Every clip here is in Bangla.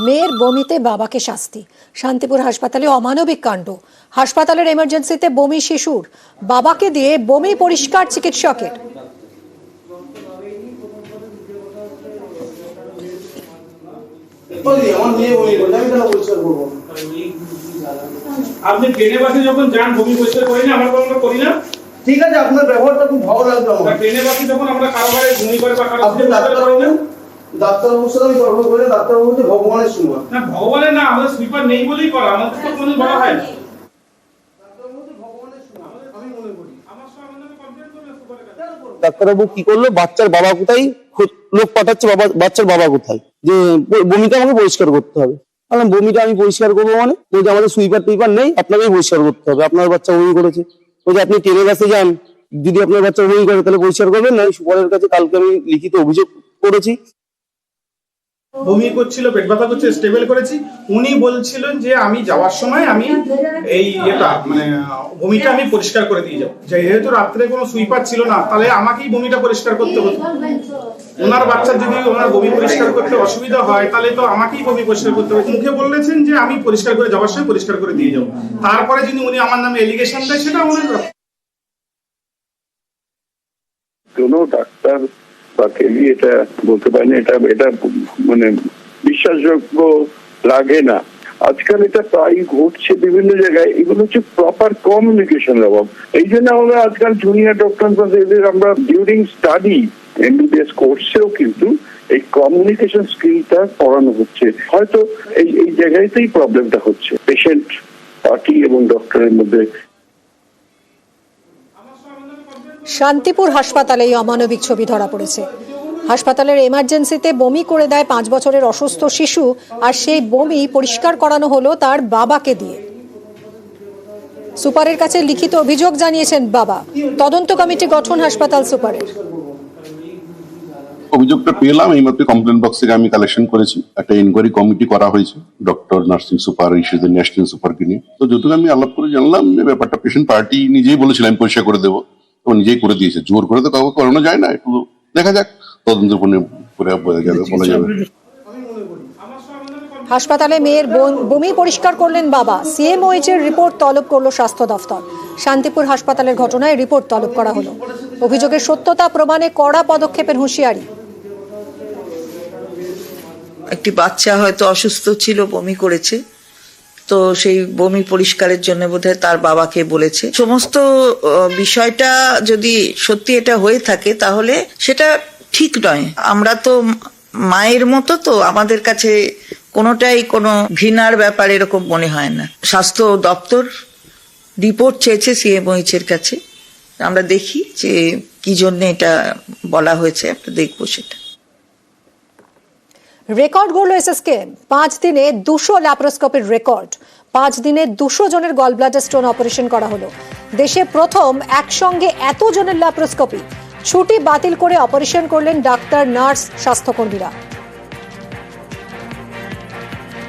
মেয়ের বমিতে বাবাকে শাস্তি। শান্তিপুর হাসপাতালে অমানবিক কাণ্ড। হাসপাতালের এমার্জেন্সিতে বমি শিশুর, বাবাকে দিয়ে বমি পরিষ্কার চিকিৎসকের। আপনি ট্রেনে বাসে যখন যান বমি পরিষ্কার করি না, আমরা করি না। ঠিক আছে, আপনার ব্যবহারটা খুব ভালো লাগলো আমার। ট্রেনে বাসে যখন আমরা কারোবারে বমি করে বা কারো সাথে কথা করি না, ডাক্তারবাবুর সাথে আমি তর্ক করে ডাক্তারবাবু বলছে ভগবানের সুমা। না ভগবানের না, আমাদের সুইপার নেই বলেই করা, আমাদের তো কোনো বলা হয় না। ডাক্তারবাবু কি করলো, বাচ্চার বাবা কোথায়, লোক পাঠাচ্ছে, বাচ্চার বাবা কোথায়, যে বমিটা আমাকে পরিষ্কার করতে হবে। বললাম বমিটা আমি পরিষ্কার করবো মানে? বলছে আমাদের সুইপার টুইপার নেই, আপনাকেই পরিষ্কার করতে হবে, আপনার বাচ্চা বমি করেছে। বলছে আপনি ট্রেনের কাছে যান, যদি আপনার বাচ্চা বমি করে তাহলে পরিষ্কার করবেন না। সুপারের কাছে কালকে আমি লিখিত অভিযোগ করেছি। বমি করছিল, পেট ব্যথা করছে, স্টেবল করেছি। উনি বলছিলেন যে আমি যাওয়ার সময় আমি এই বমিটা আমি পরিষ্কার করে দিয়ে যাবো। যেহেতু রাত্রে কোনো সুইপার ছিল না, তাহলে আমাকেই বমিটা পরিষ্কার করতে হতো। ওনার বাচ্চার যদি ওনার বমি পরিষ্কার করতে অসুবিধা হয়, তাহলে তো আমাকেই বমি পরিষ্কার করতে হবে। মুখে বলেছেন যে আমি পরিষ্কার করে যাওয়ার সময় পরিষ্কার করে দিয়ে যাবো। তারপরে যদি উনি আমার নামে এলিগেশন দেয়, সেটা ওনার কোনো ডাক্তার বা কেবি এটা বলতে পারে না, এটা মানে বিশ্বাসযোগ্য লাগে না। আজকাল এটা প্রায় ঘটছে বিভিন্ন জায়গায়। এগুলো হচ্ছে প্রপার কমিউনিকেশন অভাব। এই জন্য আমরা আজকাল জুনিয়র ডক্টর এদের আমরা ডিউরিং স্টাডি এমবিবিএস কোর্সেও কিন্তু এই কমিউনিকেশন স্কিলটা পড়ানো হচ্ছে। হয়তো এই জায়গাতেই প্রবলেমটা হচ্ছে, পেশেন্ট পার্টি এবং ডক্টরের মধ্যে। শান্তিপুর হাসপাতালে এই অমানবিক ছবি ধরা পড়েছে। হাসপাতালের এমার্জেন্সিতে বমি করে দেয় 5 বছরের অসুস্থ শিশু, আর সেই বমি পরিষ্কার করানো হলো তার বাবাকে দিয়ে। সুপারের কাছে লিখিত অভিযোগ জানিয়েছেন বাবা। তদন্ত কমিটি গঠন হাসপাতাল সুপারের। অভিযোগটা পেলাম এইমাত্র কমপ্লেন বক্স থেকে আমি কালেকশন করেছি। একটা ইনকোয়ারি কমিটি করা হয়েছে ডক্টর, নার্সিং সুপার, ইস্যুদের ন্যাশনাল সুপারকে নিয়ে। তো যতটুকু আমি আলাপ করে জানলাম যে ব্যাপারটা পেশেন্ট পার্টি নিজেই বলেছিল আমি পরিষ্কার করে দেবো, তো নিজেই করে দিয়েছে। জোর করে তো কাউকে করানো যায় না, একটু দেখা যাক, তদন্ত করে বলা যাবে। হাসপাতালে মেয়ের বমি পরিষ্কার করলেন বাবা। সিএমওএইচ এর রিপোর্ট তলব করলো স্বাস্থ্য দফতর। শান্তিপুর হাসপাতালের ঘটনায় রিপোর্ট তলব করা হলো। অভিযোগের সত্যতা প্রমাণে কড়া পদক্ষেপের হুঁশিয়ারি। একটি বাচ্চা হয়তো অসুস্থ ছিল, বমি করেছে, তো সেই বমি পরিষ্কারের জন্য বোধহয় তার বাবাকে বলেছে। সমস্ত বিষয়টা যদি সত্যি এটা হয়ে থাকে তাহলে সেটা ঠিক নয়। আমরা তো মায়ের মতো, তো আমাদের কাছে কোনোটাই কোনো ঘৃণার ব্যাপার এরকম মনে হয় না। স্বাস্থ্য দপ্তর রিপোর্ট চেয়েছে সিএমওএইচ এর কাছে, আমরা দেখি যে কি জন্য এটা বলা হয়েছে, আমরা দেখবো সেটা। Record গড়ল SSK. 5 দিনে 200 ল্যাপারোস্কোপির রেকর্ড। 5 দিনে 200 জনের গল ব্লাডার স্টোন অপারেশন করা হলো। দেশে প্রথম একসঙ্গে এত জনের ল্যাপারোস্কোপি। ছুটি বাতিল করে অপারেশন করলেন ডাক্তার, নার্স, স্বাস্থ্যকর্মীরা।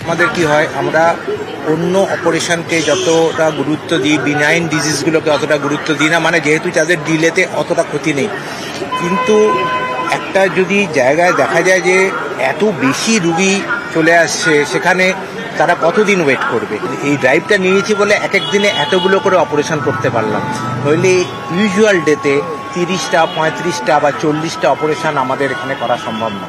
আমাদের কি হয়, আমরা অন্য অপারেশনকে যতটা গুরুত্ব দিই, বিনাইন ডিজিজগুলোকে অতটা গুরুত্ব দিই না, মানে যেহেতু তাদের ডিলেতে অতটা ক্ষতি নেই। কিন্তু একটা যদি জায়গায় দেখা যায় যে এত বেশি রুগী চলে আসছে, সেখানে তারা কতদিন ওয়েট করবে। এই ড্রাইভটা নিয়েছি বলে এক দিনে এতগুলো করে অপারেশন করতে পারলাম। নইলে ইউজুয়াল ডেতে 30টা, 35টা বা 40টা অপারেশন আমাদের এখানে করা সম্ভব না।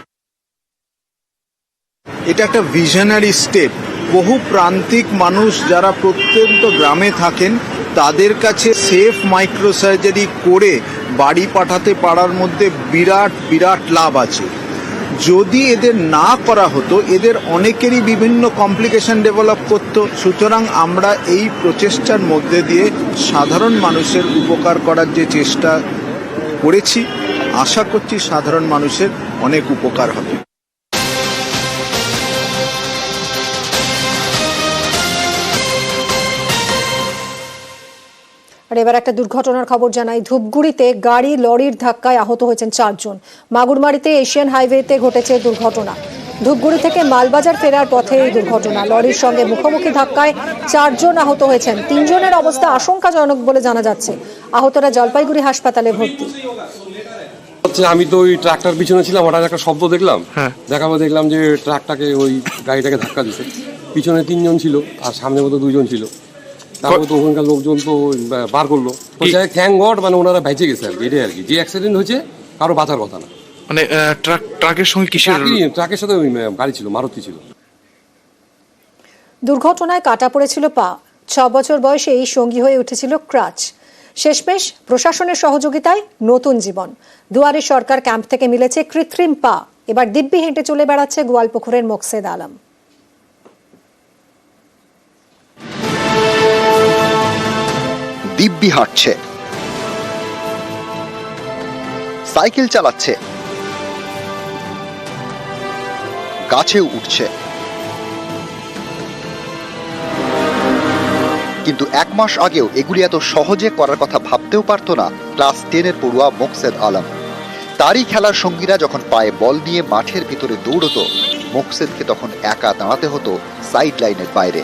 এটা একটা ভিশনারি স্টেপ। বহু প্রান্তিক মানুষ যারা প্রত্যন্ত গ্রামে থাকেন, তাদের কাছে সেফ মাইক্রোসার্জারি করে বাড়ি পাঠাতে পারার মধ্যে বিরাট বিরাট লাভ আছে। যদি এদের না করা হতো, এদের অনেকেরই বিভিন্ন কমপ্লিকেশন ডেভেলপ করতো। সুতরাং আমরা এই প্রচেষ্টার মধ্যে দিয়ে সাধারণ মানুষের উপকার করার যে চেষ্টা করেছি, আশা করছি সাধারণ মানুষের অনেক উপকার হবে। আর এবার একটা দুর্ঘটনার খবর জানাই। ধূপগুড়িতে গাড়ি লরির ধাক্কায় আহত হয়েছেন 4 জন। মাগুরমারিতে এশিয়ান হাইওয়েতে ঘটেছে দুর্ঘটনা। ধূপগুড়ি থেকে মালবাজার ফেরার পথে এই দুর্ঘটনা। লরির সঙ্গে মুখোমুখি ধাক্কায় 4 জন আহত হয়েছেন। 3 জনের অবস্থা আশঙ্কাজনক বলে জানা যাচ্ছে। আহতরা জলপাইগুড়ি হাসপাতালে ভর্তি। হচ্ছে আমি তো ওই ট্রাকটার পিছনে ছিলাম, হঠাৎ একটা শব্দ দেখলাম, দেখলাম যে ট্রাকটাকে ওই গাড়িটাকে ধাক্কা দিচ্ছে। পিছনে 3 জন ছিল আর সামনে মতো 2 জন ছিল। তারপর তো ওখানকার লোকজন তো বার করলো, থ্যাঙ্ক গড মানে ওনারা বেঁচে গেছে আর কি, এটাই আর কি। যে অ্যাক্সিডেন্ট হয়েছে কারো বাঁচার কথা না। মানে ট্রাকের সঙ্গে কিসের? ট্রাকের সাথে ওই গাড়ি ছিল, মারুতি ছিল। দুর্ঘটনায় কাটা পড়েছিল পা, 6 বছর বয়সেই সঙ্গী হয়ে উঠেছিল ক্রাচ। শেষমেশ প্রশাসনের সহযোগিতায় নতুন জীবন। দুয়ারে সরকার ক্যাম্প থেকে মিলেছে কৃত্রিম পা। এবার দিব্যি হেঁটে চলে বেড়াচ্ছে গোয়ালপুকুরের মোকসেদ আলম। দিব্যি হাঁটছে, সাইকেল চালাচ্ছে, গাছেও উঠছে। কিন্তু 1 মাস আগেও এগুলি এত সহজে করার কথা ভাবতেও পারত না ক্লাস 10-এর পড়ুয়া মোকসেদ আলম। তারই খেলার সঙ্গীরা যখন পায়ে বল নিয়ে মাঠের ভিতরে দৌড়তো, মোকসেদকে তখন একা দাঁড়াতে হতো সাইড লাইনের বাইরে।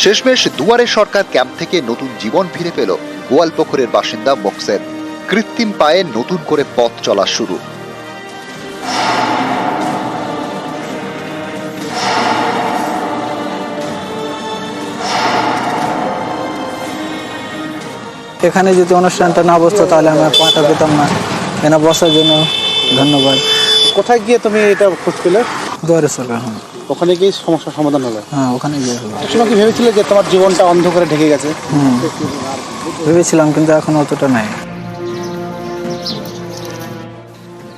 শেষমেশ দুয়ারে সরকার ক্যাম্প থেকে নতুন জীবন ফিরে পেল গোয়ালপুকুরের বাসিন্দা মোকসেদ। কৃত্রিম পায়ে নতুন করে পথ চলা শুরু। এখানে যদি অনুষ্ঠানটা না বসতো তাহলে আমি পাটা পেতাম না। এখানে বসার জন্য ধন্যবাদ। কোথায় গিয়ে তুমি এটা খোঁজ পেলে? দুয়ারে সরকার। ওখানে গিয়ে সমস্যার সমাধান হলো? হ্যাঁ, ওখানে গিয়ে হলো। একসময় কি ভেবেছিলে যে তোমার জীবনটা অন্ধকারে ঢেকে গেছে? ভেবেছিলাম, কিন্তু এখন অতটা নাই।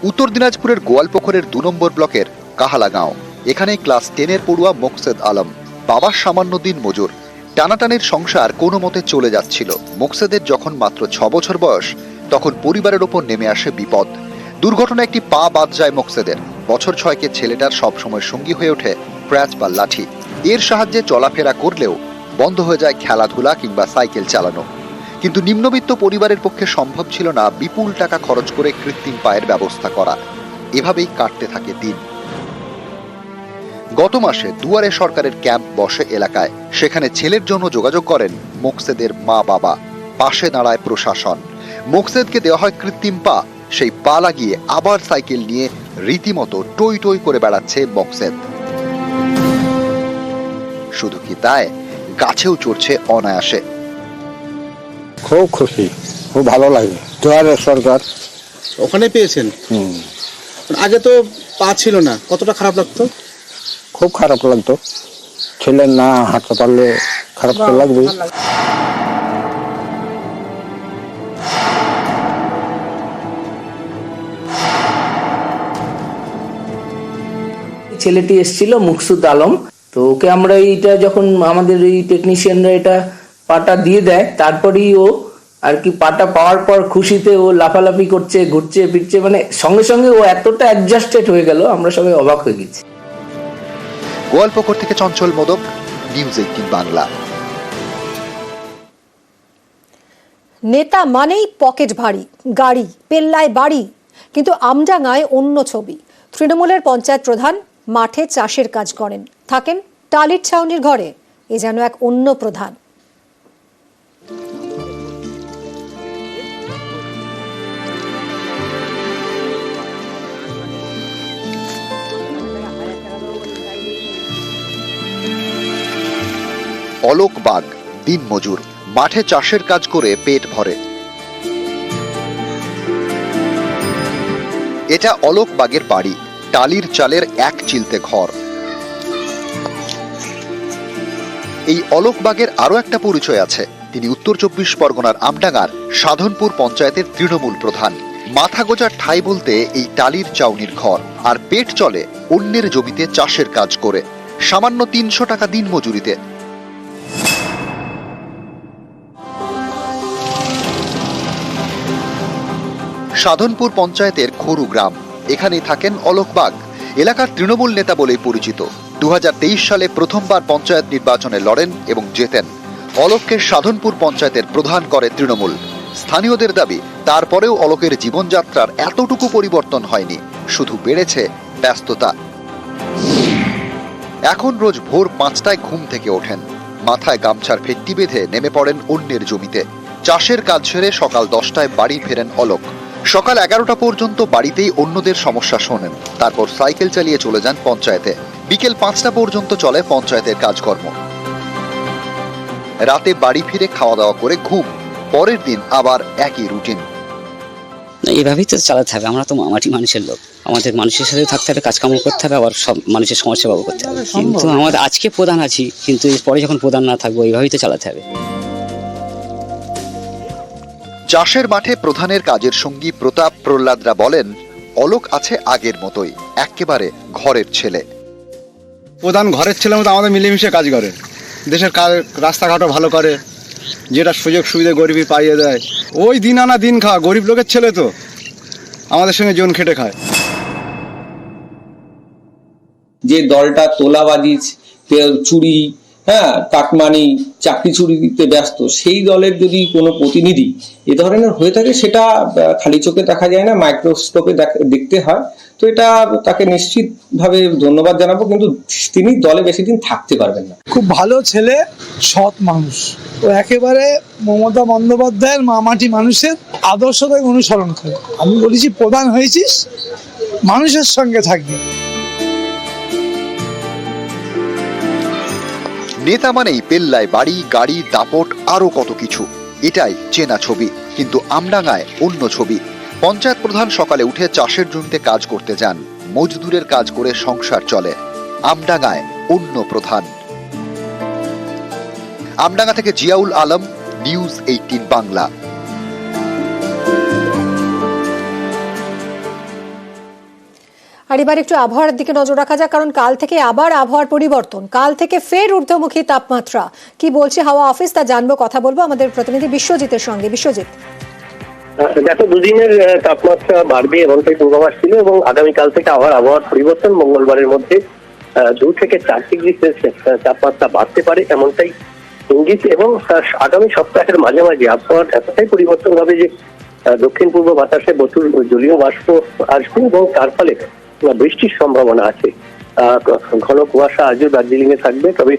উত্তর দিনাজপুরের গোয়ালপুকুরের 2 নম্বর ব্লকের কাহালা গাঁও। এখানে ক্লাস 10-এর পড়ুয়া মোকসেদ আলম। বাবার সামান্য দিন মজুর, টানাটানির সংসার কোনো মতে চলে যাচ্ছিল। মোকসেদের যখন মাত্র 6 বছর বয়স, তখন পরিবারের ওপর নেমে আসে বিপদ। দুর্ঘটনায় একটি পা বাদ যায় মোকসেদের। বছর 6-কে ছেলেটার সবসময় সঙ্গী হয়ে ওঠে ক্র্যাচ বা লাঠি। এর সাহায্যে চলাফেরা করলেও বন্ধ হয়ে যায় খেলাধুলা কিংবা সাইকেল চালানো। কিন্তু নিম্নবিত্ত পরিবারের পক্ষে সম্ভব ছিল না বিপুল টাকা খরচ করে কৃত্রিম পায়ের ব্যবস্থা করা। এভাবেই কাটতে থাকে দিন। গত মাসে দুয়ারে সরকারের ক্যাম্প বসে এলাকায়। সেখানে ছেলের জন্য যোগাযোগ করেন মোকসেদের মা বাবা। পাশে দাঁড়ায় প্রশাসন। মোকসেদকে দেওয়া হয় কৃত্রিম পা। সেই পা লাগিয়ে আবার সাইকেল নিয়ে রীতিমতো টই টই করে বেড়াচ্ছে মোকসেদ। শুধু কি তাই, গাছেও চড়ছে অনায়াসে। খুব খুশি, খুব ভালো লাগে। দুয়ারে সরকার ওখানে পেয়েছেন? আগে তো পা ছিল না, কতটা খারাপ লাগতো? খুব খারাপ লাগতো। ছেলে না হাঁটতে পারলে খারাপ তো লাগবে। ছেলেটি এসেছিল মুকসুদ আলম, তো ওকে আমরা এইটা যখন আমাদের এই টেকনিশিয়ানরা এটা পাটা দিয়ে দেয়, তারপরেই ও আর কি পাটা পাওয়ার পর খুশিতে ও লাফালাফি করছে, ঘুরছে ফিরছে, মানে সঙ্গে সঙ্গে ও এতটা অ্যাডজাস্টেড হয়ে গেল, আমরা সবাই অবাক হয়ে গেছি। গোয়ালপুকুর থেকে চঞ্চল মোদক, নিউজ 18 বাংলা। নেতা মানেই পকেট ভারী, গাড়ি, পেল্লায় বাড়ি। কিন্তু আমডাঙ্গায় অন্য ছবি। তৃণমূলের পঞ্চায়েত প্রধান মাঠে চাষের কাজ করেন, থাকেন টালির ছাউনির ঘরে। এ যেন এক অন্য প্রধান। অলোক বাগ দিন মজুর, মাঠে চাষের কাজ করে পেট ভরে। এটা অলোক বাগের বাড়ি, টালির চালের এক চিলতে ঘর। এই অলোক বাগের আরো একটা পরিচয় আছে। তিনি উত্তর 24 পরগনার আমডাঙ্গার সাধনপুর পঞ্চায়েতের তৃণমূল প্রধান। মাথা গোজার ঠাঁই বলতে এই টালির চাউনির ঘর। আর পেট চলে অন্যের জমিতে চাষের কাজ করে, সামান্য 300 টাকা দিন মজুরিতে। সাধনপুর পঞ্চায়েতের খরু গ্রাম। এখানেই থাকেন অলোক বাগ। এলাকার তৃণমূল নেতা বলেই পরিচিত। 2023 সালে প্রথমবার পঞ্চায়েত নির্বাচনে লড়েন এবং জেতেন। অলোককে সাধনপুর পঞ্চায়েতের প্রধান করে তৃণমূল। স্থানীয়দের দাবি, তারপরেও অলোকের জীবনযাত্রার এতটুকু পরিবর্তন হয়নি, শুধু বেড়েছে ব্যস্ততা। এখন রোজ ভোর 5টায় ঘুম থেকে ওঠেন, মাথায় গামছার ফেট্টি বেঁধে নেমে পড়েন অন্যের জমিতে। চাষের কাজ সেরে সকাল 10টায় বাড়ি ফেরেন অলোক। সকাল 11টা পর্যন্ত বাড়িতেই অন্যদের সমস্যা শোনেন, তারপর সাইকেল চালিয়ে চলে যান পঞ্চায়েতে। বিকেল 5টা পর্যন্ত চলে পঞ্চায়েতের কাজকর্ম। রাতে বাড়ি ফিরে খাওয়া দাওয়া করে ঘুম, পরের দিন আবার একই রুটিন। এইভাবেই তো চালাতে হবে। আমরা তো মাটি মানুষের লোক, আমাদের মানুষের সাথে থাকতে হবে, কাজকাম করতে হবে, আবার সব মানুষের সমস্যা পাবো করতে হবে। কিন্তু আমাদের আজকে প্রধান আছি, কিন্তু পরে যখন প্রধান না থাকবো, এইভাবেই তো চালাতে হবে। চাষের মাঠে প্রধানের কাজের সঙ্গী প্রতাপ প্রহ্লাদরা বলেন, অলোক আছে আগের মতোই, একেবারে ঘরের ছেলে। প্রধান ঘরের ছেলের মতো আমাদের মিলেমিশে কাজ করে, দেশের রাস্তাঘাটও ভালো করে, যেটা সুযোগ সুবিধা গরিবই পাইয়ে দেয়। ওই দিন আনা দিন খাওয়া গরিব লোকের ছেলে, তো আমাদের সঙ্গে জন খেটে খায়। যে দলটা তোলাবাজি, চুরি, কাটমানি, চাকরি চুরিতে ব্যস্ত, সেই দলের যদি কোনো প্রতিনিধি এ ধরনের হয়ে থাকে, সেটা খালি চোখে দেখা যায় না, মাইক্রোস্কোপে দেখতে হয়। তো এটা তাকে নিশ্চিতভাবে ধন্যবাদ জানাবো, কিন্তু তিনি দলে বেশি দিন থাকতে পারবেন না। খুব ভালো ছেলে, সৎ মানুষ, ও একেবারে মমতা বন্দ্যোপাধ্যায়ের মামাটি মানুষের আদর্শটাকে অনুসরণ করে। আমি বলেছি, প্রধান হয়েছিস, মানুষের সঙ্গে থাকবি। নেতা মানেই পেল্লায় বাড়ি, গাড়ি, দাপট, আরো কত কিছু। এটাই চেনা ছবি, কিন্তু আমডাঙ্গায় অন্য ছবি। পঞ্চায়েত প্রধান সকালে উঠে চাষের জমিতে কাজ করতে যান, মজদুরের কাজ করে সংসার চলে। আমডাঙ্গায় অন্য প্রধান। আমডাঙ্গা থেকে জিয়াউল আলম, নিউজ 18 বাংলা। আর এবার একটু আবহাওয়ার দিকে নজর রাখা যাক, কারণ কাল থেকে আবার আবহাওয়ার পরিবর্তন, কাল থেকে ফের ঊর্ধ্বমুখী তাপমাত্রা। কি বলছে হাওয়া অফিস তা জানবো, কথা বলবো আমাদের প্রতিনিধি বিশ্বজিতের সঙ্গে। বিশ্বজিৎ, গত দুদিনের তাপমাত্রা বাড়বে এমনটাই পূর্বাভাস ছিল, এবং আগামীকাল থেকে আবার আবহাওয়ার পরিবর্তন। মঙ্গলবারের মধ্যে 2 থেকে 4 ডিগ্রি সেলসিয়াস তাপমাত্রা বাড়তে পারে এমনটাই ইঙ্গিত, এবং আগামী সপ্তাহের মাঝামাঝি আবহাওয়ার এতটাই পরিবর্তন হবে যে দক্ষিণ পূর্ব বাতাসে প্রচুর জলীয় বাষ্প আসবে, এবং তার ফলে বৃষ্টির সম্ভাবনা আছে। ঘন কুয়াশা আজও দার্জিলিং এ থাকবে, তবে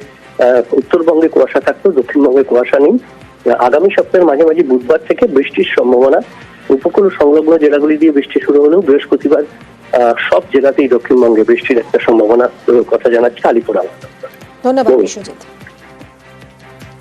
উত্তরবঙ্গে কুয়াশা থাকলেও দক্ষিণবঙ্গে কুয়াশা নেই। আগামী সপ্তাহের মাঝামাঝি বুধবার থেকে বৃষ্টির সম্ভাবনা। উপকূল সংলগ্ন জেলাগুলি দিয়ে বৃষ্টি শুরু হলেও বৃহস্পতিবার সব জেলাতেই দক্ষিণবঙ্গে বৃষ্টির একটা সম্ভাবনা কথা জানাচ্ছে আলিপুর আবহাওয়া দপ্তর। ধন্যবাদ বিশ্বজিৎ।